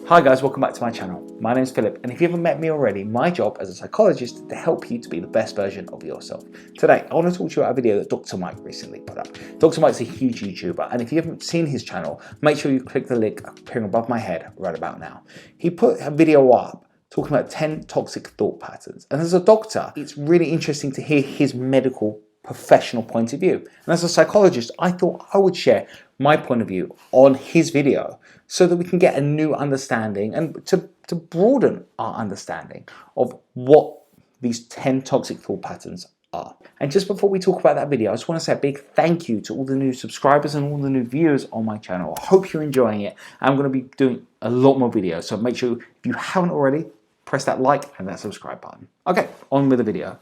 Hi guys, welcome back to my channel. My name is Philip, and if you haven't met me already, my job as a psychologist is to help you to be the best version of yourself. Today, I want to talk to you about a video that Dr. Mike recently put up. Dr. Mike's a huge YouTuber, and if you haven't seen his channel, make sure you click the link appearing above my head right about now. He put a video up talking about 10 toxic thought patterns, and as a doctor, it's really interesting to hear his medical professional point of view. And as a psychologist, I thought I would share my point of view on his video so that we can get a new understanding and to broaden our understanding of what these 10 toxic thought patterns are. And just before we talk about that video, I just want to say a big thank you to all the new subscribers and all the new viewers on my channel. I hope you're enjoying it. I'm going to be doing a lot more videos, so make sure if you haven't already, press that like and that subscribe button. Okay, on with the video.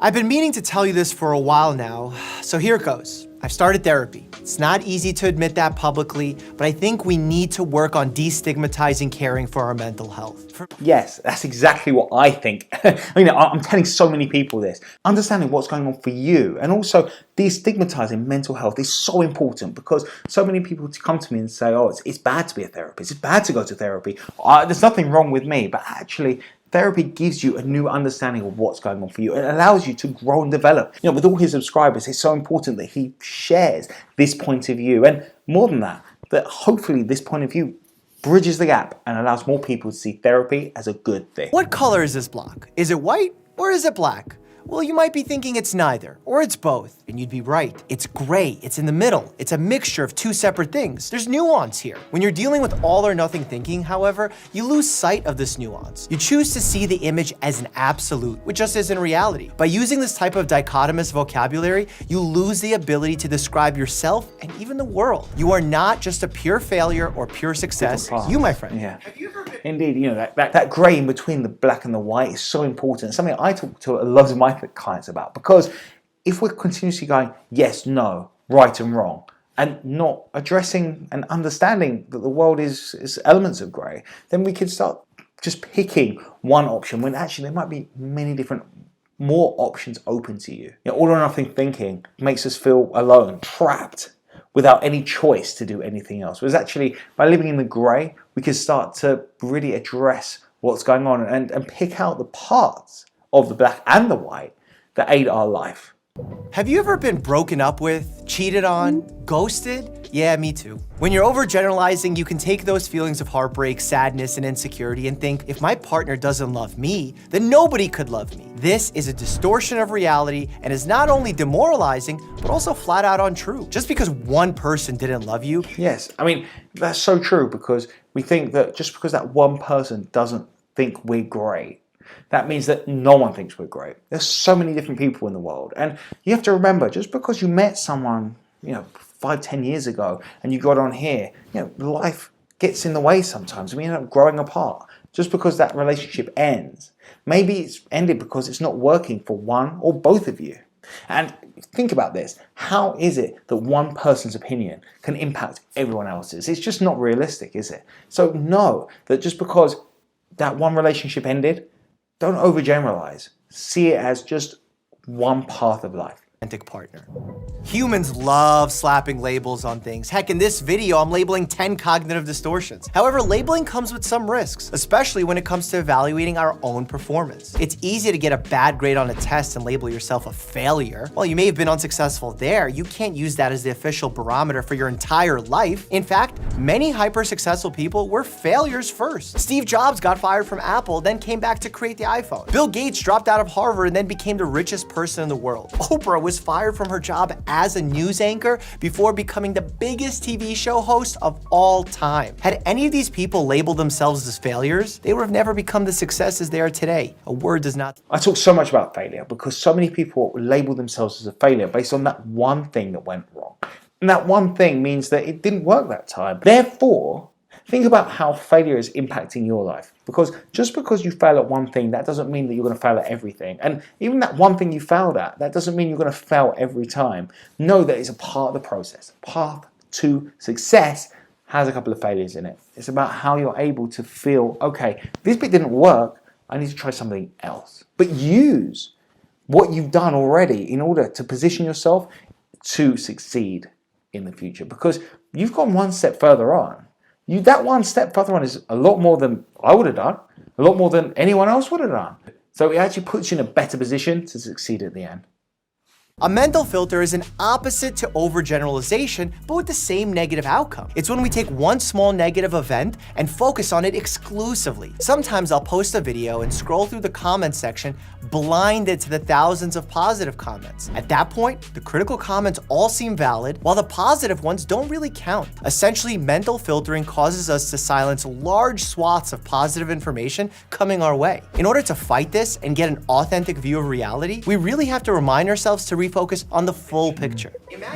I've been meaning to tell you this for a while now, so here it goes. I've started therapy. It's not easy to admit that publicly, but I think we need to work on destigmatizing caring for our mental health. Yes, that's exactly what I think. I'm telling so many people this. Understanding what's going on for you and also destigmatizing mental health is so important because so many people come to me and say, oh, it's bad to be a therapist. It's bad to go to therapy. There's nothing wrong with me, but actually, therapy gives you a new understanding of what's going on for you. It allows you to grow and develop. With all his subscribers, it's so important that he shares this point of view. And more than that, that hopefully this point of view bridges the gap and allows more people to see therapy as a good thing. What color is this block? Is it white or is it black? Well, you might be thinking it's neither, or it's both, and you'd be right. It's gray, it's in the middle. It's a mixture of two separate things. There's nuance here. When you're dealing with all or nothing thinking, however, you lose sight of this nuance. You choose to see the image as an absolute, which just isn't reality. By using this type of dichotomous vocabulary, you lose the ability to describe yourself and even the world. You are not just a pure failure or pure success. You, my friend. Yeah. Indeed, that grey in between the black and the white is so important. It's something I talk to a lot of my clients about, because if we're continuously going yes, no, right and wrong, and not addressing and understanding that the world is elements of grey, then we could start just picking one option when actually there might be many different more options open to you. All or nothing thinking makes us feel alone, trapped, without any choice to do anything else. Whereas actually, by living in the grey, we can start to really address what's going on and pick out the parts of the black and the white that aid our life. Have you ever been broken up with, cheated on, ghosted? Yeah, me too. When you're overgeneralizing, you can take those feelings of heartbreak, sadness, and insecurity and think, if my partner doesn't love me, then nobody could love me. This is a distortion of reality and is not only demoralizing, but also flat out untrue. Just because one person didn't love you. Yes, that's so true, because we think that just because that one person doesn't think we're great, that means that no one thinks we're great. There's so many different people in the world. And you have to remember, just because you met someone, 5-10 years ago and you got on here, life gets in the way sometimes. We end up growing apart. Just because that relationship ends, maybe it's ended because it's not working for one or both of you. And think about this. How is it that one person's opinion can impact everyone else's? It's just not realistic, is it? So know that just because that one relationship ended, don't overgeneralize. See it as just one path of life. Partner. Humans love slapping labels on things. Heck, in this video, I'm labeling 10 cognitive distortions. However, labeling comes with some risks, especially when it comes to evaluating our own performance. It's easy to get a bad grade on a test and label yourself a failure. While you may have been unsuccessful there, you can't use that as the official barometer for your entire life. In fact, many hyper-successful people were failures first. Steve Jobs got fired from Apple, then came back to create the iPhone. Bill Gates dropped out of Harvard and then became the richest person in the world. Oprah was fired from her job as a news anchor before becoming the biggest TV show host of all time. Had any of these people labeled themselves as failures, they would have never become the successes they are today. A word does not. I talk so much about failure because so many people label themselves as a failure based on that one thing that went wrong. And that one thing means that it didn't work that time. Therefore, think about how failure is impacting your life. Because just because you fail at one thing, that doesn't mean that you're going to fail at everything. And even that one thing you failed at, that doesn't mean you're going to fail every time. Know that it's a part of the process. Path to success has a couple of failures in it. It's about how you're able to feel, okay, this bit didn't work, I need to try something else. But use what you've done already in order to position yourself to succeed in the future. Because you've gone one step further on. That one step further on is a lot more than I would have done, a lot more than anyone else would have done. So it actually puts you in a better position to succeed at the end. A mental filter is an opposite to overgeneralization, but with the same negative outcome. It's when we take one small negative event and focus on it exclusively. Sometimes I'll post a video and scroll through the comments section, blinded to the thousands of positive comments. At that point, the critical comments all seem valid, while the positive ones don't really count. Essentially, mental filtering causes us to silence large swaths of positive information coming our way. In order to fight this and get an authentic view of reality, we really have to remind ourselves to refocus on the full picture.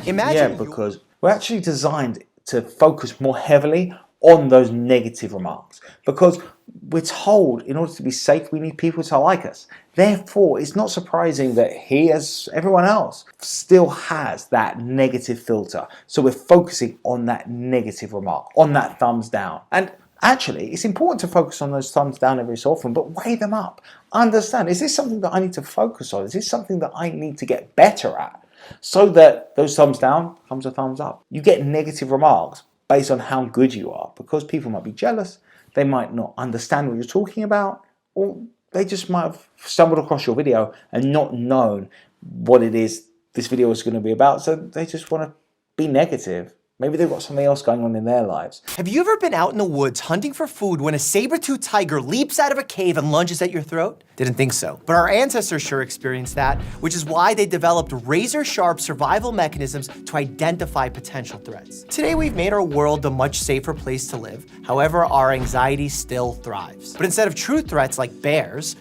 Imagine because we're actually designed to focus more heavily on those negative remarks, because we're told in order to be safe we need people to like us. Therefore, it's not surprising that he, as everyone else, still has that negative filter. So we're focusing on that negative remark, on that thumbs down. And actually, it's important to focus on those thumbs down every so often, but weigh them up. Understand, is this something that I need to focus on? Is this something that I need to get better at? So that those thumbs down comes a thumbs up. You get negative remarks based on how good you are, because people might be jealous, they might not understand what you're talking about, or they just might have stumbled across your video and not known what it is this video is going to be about, so they just want to be negative. Maybe they've got something else going on in their lives. Have you ever been out in the woods hunting for food when a saber-toothed tiger leaps out of a cave and lunges at your throat? Didn't think so. But our ancestors sure experienced that, which is why they developed razor-sharp survival mechanisms to identify potential threats. Today, we've made our world a much safer place to live. However, our anxiety still thrives. But instead of true threats like bears,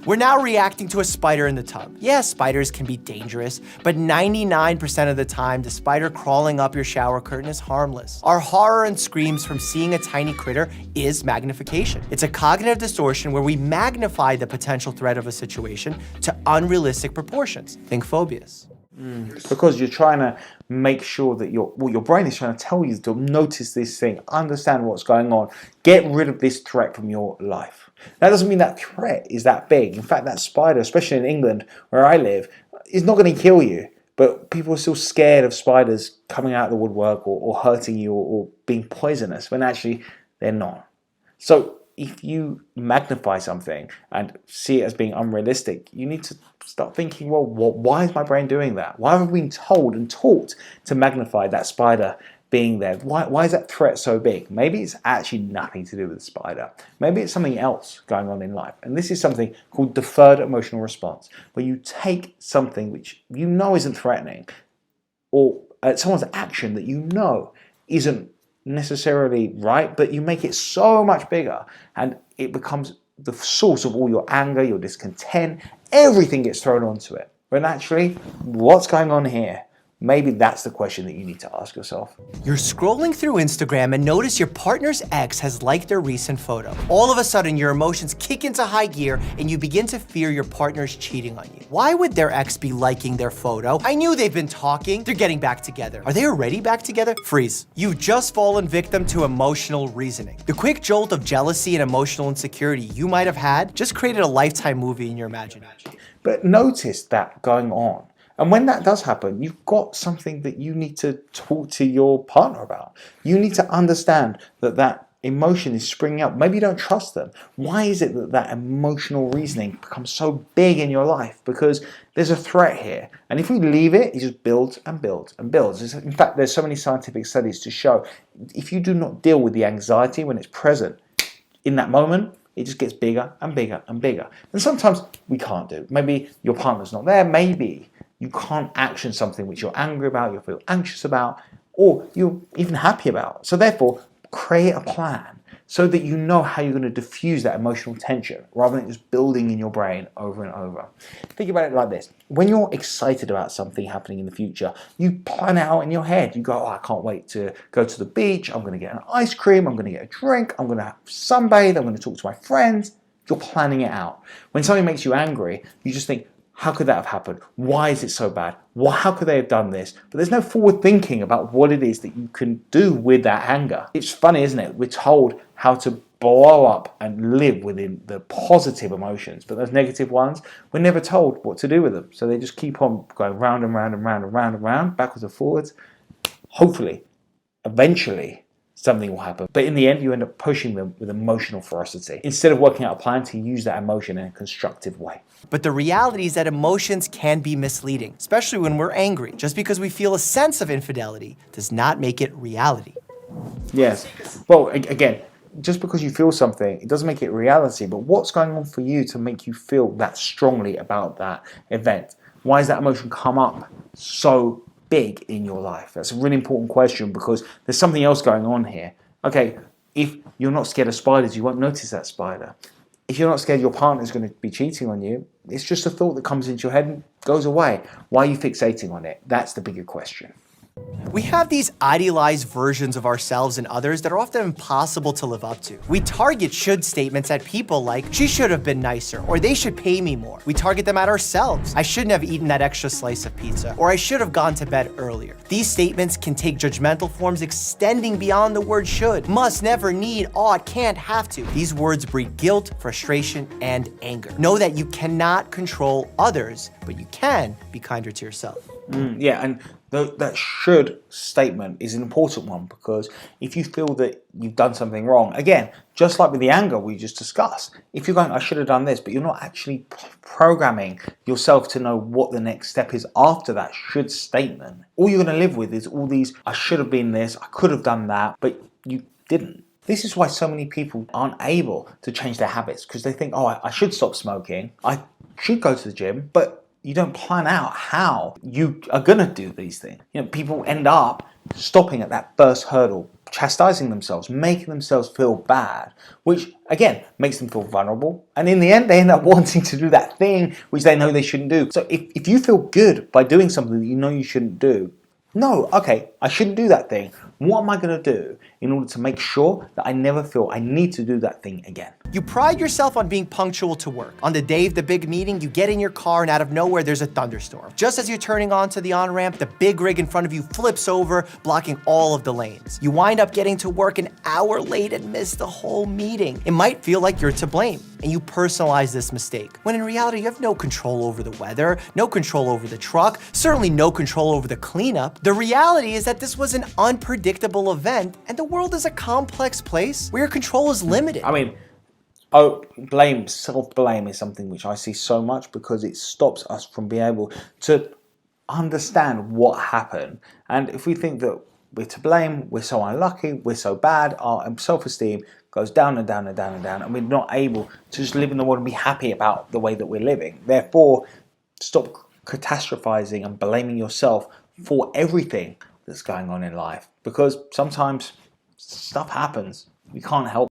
we're now reacting to a spider in the tub. Yeah, spiders can be dangerous, but 99% of the time, the spider crawling up your shower curtain is harmless. Our horror and screams from seeing a tiny critter is magnification. It's a cognitive distortion where we magnify the potential threat of a situation to unrealistic proportions. Think phobias. Because you're trying to make sure that your brain is trying to tell you to notice this thing, understand what's going on, get rid of this threat from your life. That doesn't mean that threat is that big. In fact, that spider, especially in England where I live, is not going to kill you. But people are still scared of spiders coming out of the woodwork or hurting you or being poisonous, when actually they're not. So if you magnify something and see it as being unrealistic, you need to start thinking, well, why is my brain doing that? Why have we been told and taught to magnify that spider being there? Why is that threat so big? Maybe it's actually nothing to do with the spider. Maybe it's something else going on in life. And this is something called deferred emotional response, where you take something which you know isn't threatening, or someone's action that you know isn't necessarily right, but you make it so much bigger and it becomes the source of all your anger, your discontent, everything gets thrown onto it. When actually, what's going on here? Maybe that's the question that you need to ask yourself. You're scrolling through Instagram and notice your partner's ex has liked their recent photo. All of a sudden, your emotions kick into high gear and you begin to fear your partner's cheating on you. Why would their ex be liking their photo? I knew they've been talking. They're getting back together. Are they already back together? Freeze. You've just fallen victim to emotional reasoning. The quick jolt of jealousy and emotional insecurity you might have had just created a Lifetime movie in your imagination. But notice that going on. And when that does happen, you've got something that you need to talk to your partner about. You need to understand that that emotion is springing up. Maybe you don't trust them. Why is it that that emotional reasoning becomes so big in your life? Because there's a threat here. And if we leave it, it just builds and builds and builds. In fact, there's so many scientific studies to show if you do not deal with the anxiety when it's present in that moment, it just gets bigger and bigger and bigger. And sometimes we can't do. Maybe your partner's not there. Maybe you can't action something which you're angry about, you feel anxious about, or you're even happy about. So therefore, create a plan so that you know how you're going to diffuse that emotional tension rather than just building in your brain over and over. Think about it like this. When you're excited about something happening in the future, you plan it out in your head. You go, oh, I can't wait to go to the beach. I'm going to get an ice cream. I'm going to get a drink. I'm going to sunbathe. I'm going to talk to my friends. You're planning it out. When something makes you angry, you just think, how could that have happened? Why is it so bad? How could they have done this? But there's no forward thinking about what it is that you can do with that anger. It's funny, isn't it? We're told how to blow up and live within the positive emotions, but those negative ones, we're never told what to do with them. So they just keep on going round and round and round and round and round, backwards and forwards. Hopefully, eventually, something will happen. But in the end, you end up pushing them with emotional ferocity instead of working out a plan to use that emotion in a constructive way. But the reality is that emotions can be misleading, especially when we're angry. Just because we feel a sense of infidelity does not make it reality. Yes. Well, again, just because you feel something, it doesn't make it reality. But what's going on for you to make you feel that strongly about that event? Why has that emotion come up so big in your life? That's a really important question because there's something else going on here. Okay, if you're not scared of spiders, you won't notice that spider. If you're not scared your partner's going to be cheating on you, it's just a thought that comes into your head and goes away. Why are you fixating on it? That's the bigger question. We have these idealized versions of ourselves and others that are often impossible to live up to. We target should statements at people like, she should have been nicer, or they should pay me more. We target them at ourselves. I shouldn't have eaten that extra slice of pizza, or I should have gone to bed earlier. These statements can take judgmental forms extending beyond the word should, must, never, need, ought, can't, have to. These words breed guilt, frustration, and anger. Know that you cannot control others, but you can be kinder to yourself. Yeah, and that should statement is an important one because if you feel that you've done something wrong, again, just like with the anger we just discussed, if you're going, I should have done this, but you're not actually programming yourself to know what the next step is after that should statement, all you're going to live with is all these, I should have been this, I could have done that, but you didn't. This is why so many people aren't able to change their habits because they think, oh, I should stop smoking, I should go to the gym, but you don't plan out how you are going to do these things. You know, people end up stopping at that first hurdle, chastising themselves, making themselves feel bad, which again makes them feel vulnerable. And in the end, they end up wanting to do that thing which they know they shouldn't do. So if you feel good by doing something that you know you shouldn't do, no, okay, I shouldn't do that thing. What am I going to do in order to make sure that I never feel I need to do that thing again? You pride yourself on being punctual to work. On the day of the big meeting, you get in your car and out of nowhere, there's a thunderstorm. Just as you're turning onto the on-ramp, the big rig in front of you flips over, blocking all of the lanes. You wind up getting to work an hour late and miss the whole meeting. It might feel like you're to blame, and you personalize this mistake, when in reality, you have no control over the weather, no control over the truck, certainly no control over the cleanup. The reality is that this was an unpredictable event, and the world is a complex place where your control is limited. I mean, self-blame is something which I see so much because it stops us from being able to understand what happened. And if we think that we're to blame, we're so unlucky, we're so bad, our self-esteem goes down and down and down and down, and we're not able to just live in the world and be happy about the way that we're living. Therefore, stop catastrophizing and blaming yourself for everything that's going on in life, because sometimes stuff happens. We can't help.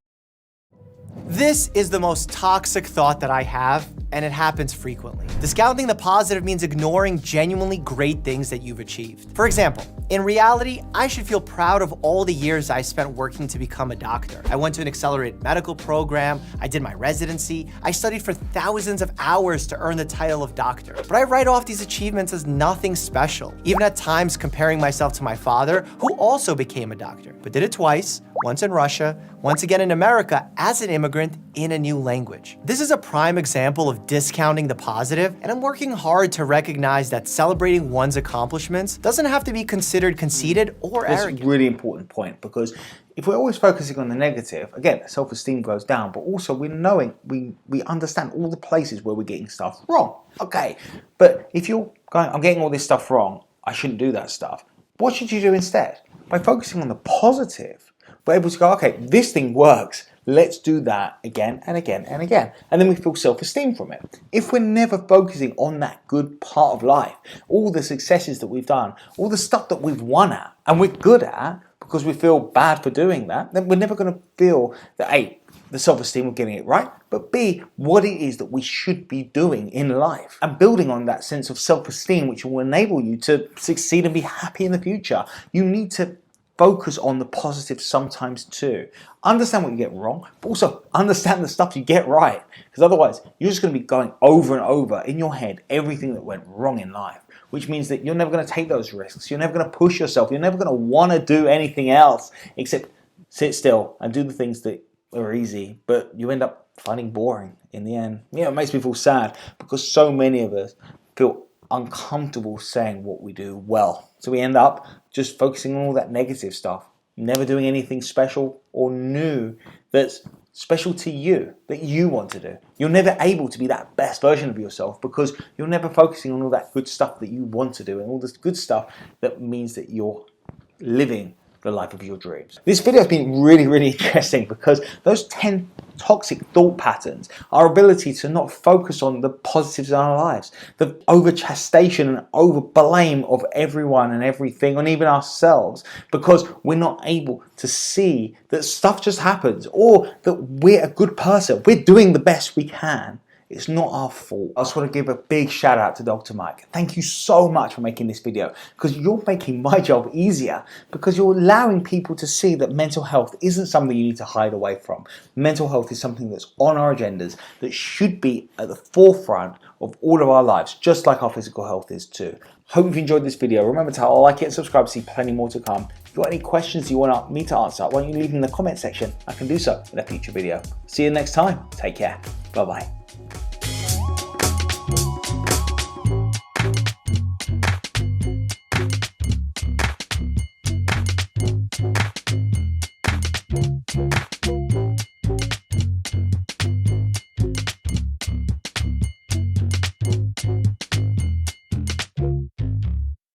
This is the most toxic thought that I have, and it happens frequently. Discounting the positive means ignoring genuinely great things that you've achieved. For example, in reality, I should feel proud of all the years I spent working to become a doctor. I went to an accelerated medical program, I did my residency, I studied for thousands of hours to earn the title of doctor. But I write off these achievements as nothing special, even at times comparing myself to my father, who also became a doctor, but did it twice, once in Russia, once again in America as an immigrant in a new language. This is a prime example of discounting the positive, and I'm working hard to recognize that celebrating one's accomplishments doesn't have to be considered conceited or arrogant. That's a really important point, because if we're always focusing on the negative, again, self-esteem goes down, but also we understand all the places where we're getting stuff wrong. Okay, but if you're going, I'm getting all this stuff wrong, I shouldn't do that stuff. What should you do instead? By focusing on the positive, we're able to go, okay, this thing works. Let's do that again and again and again. And then we feel self-esteem from it. If we're never focusing on that good part of life, all the successes that we've done, all the stuff that we've won at, and we're good at, because we feel bad for doing that, then we're never going to feel that, A, the self-esteem of getting it right, but B, what it is that we should be doing in life. And building on that sense of self-esteem, which will enable you to succeed and be happy in the future, you need to focus on the positive sometimes too. Understand what you get wrong, but also understand the stuff you get right. Because otherwise, you're just going to be going over and over in your head everything that went wrong in life, which means that you're never going to take those risks. You're never going to push yourself. You're never going to want to do anything else except sit still and do the things that are easy, but you end up finding boring in the end. You know, it makes me feel sad because so many of us feel uncomfortable saying what we do well. So we end up just focusing on all that negative stuff never doing anything special or new that's special to you, that you want to do. You're never able to be that best version of yourself because you're never focusing on all that good stuff that you want to do and all this good stuff that means that you're living the life of your dreams. This video has been really, really interesting because those 10 toxic thought patterns, our ability to not focus on the positives in our lives, the over chastisement and over blame of everyone and everything, and even ourselves, because we're not able to see that stuff just happens or that we're a good person. We're doing the best we can. It's not our fault. I just want to give a big shout out to Dr. Mike. Thank you so much for making this video because you're making my job easier because you're allowing people to see that mental health isn't something you need to hide away from. Mental health is something that's on our agendas that should be at the forefront of all of our lives, just like our physical health is too. Hope you've enjoyed this video. Remember to like it and subscribe to see plenty more to come. If you've got any questions you want me to answer, why don't you leave them in the comment section? I can do so in a future video. See you next time. Take care. Bye-bye.